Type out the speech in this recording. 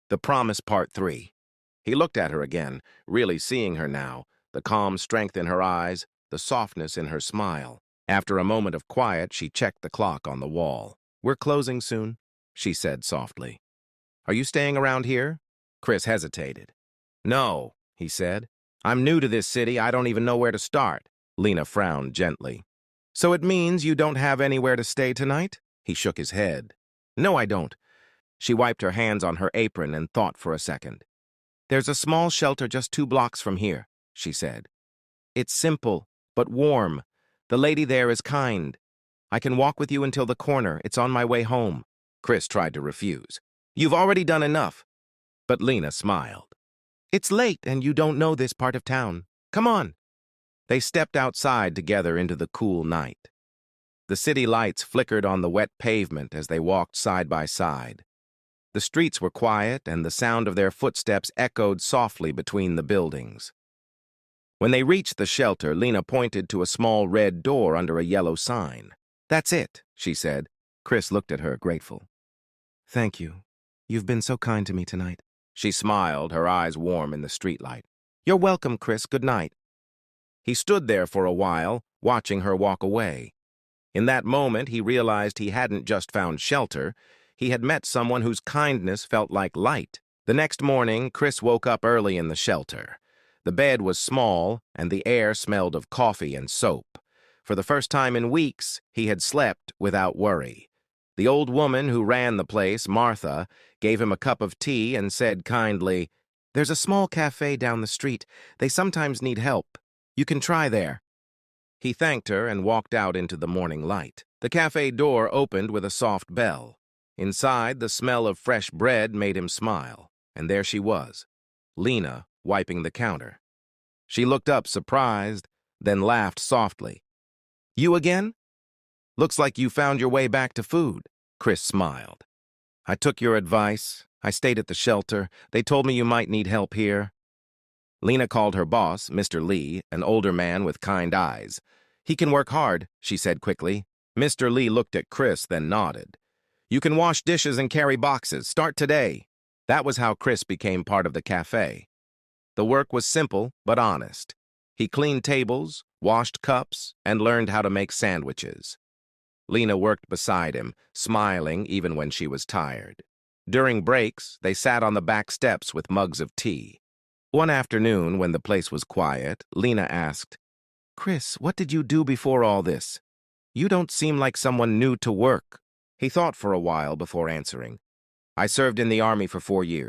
The Promise Part 3. He looked at her again, really seeing her now, the calm strength in her eyes, the softness in her smile. After a moment of quiet, she checked the clock on the wall. "We're closing soon," she said softly. "Are you staying around here?" Chris hesitated. "No," he said. "I'm new to this city. I don't even know where to start." Lena frowned gently. "So it means you don't have anywhere to stay tonight?" He shook his head. "No, I don't." She wiped her hands on her apron and thought for a second. "There's a small shelter just 2 blocks from here," she said. "It's simple, but warm. The lady there is kind. I can walk with you until the corner. It's on my way home." Chris tried to refuse. "You've already done enough." But Lena smiled. "It's late and you don't know this part of town. Come on." They stepped outside together into the cool night. The city lights flickered on the wet pavement as they walked side by side. The streets were quiet, and the sound of their footsteps echoed softly between the buildings. When they reached the shelter, Lena pointed to a small red door under a yellow sign. "That's it," she said. Chris looked at her, grateful. "Thank you. You've been so kind to me tonight." She smiled, her eyes warm in the streetlight. "You're welcome, Chris. Good night." He stood there for a while, watching her walk away. In that moment, he realized he hadn't just found shelter. He had met someone whose kindness felt like light. The next morning, Chris woke up early in the shelter. The bed was small, and the air smelled of coffee and soap. For the first time in weeks, he had slept without worry. The old woman who ran the place, Martha, gave him a cup of tea and said kindly, "There's a small cafe down the street. They sometimes need help. You can try there." He thanked her and walked out into the morning light. The cafe door opened with a soft bell. Inside, the smell of fresh bread made him smile, and there she was, Lena, wiping the counter. She looked up surprised, then laughed softly. "You again? Looks like you found your way back to food." Chris smiled. "I took your advice. I stayed at the shelter. They told me you might need help here." Lena called her boss, Mr. Lee, an older man with kind eyes. "He can work hard," she said quickly. Mr. Lee looked at Chris, then nodded. "You can wash dishes and carry boxes. Start today." That was how Chris became part of the cafe. The work was simple but honest. He cleaned tables, washed cups, and learned how to make sandwiches. Lena worked beside him, smiling even when she was tired. During breaks, they sat on the back steps with mugs of tea. One afternoon, when the place was quiet, Lena asked, "Chris, what did you do before all this? You don't seem like someone new to work." He thought for a while before answering. "I served in the army for 4 years.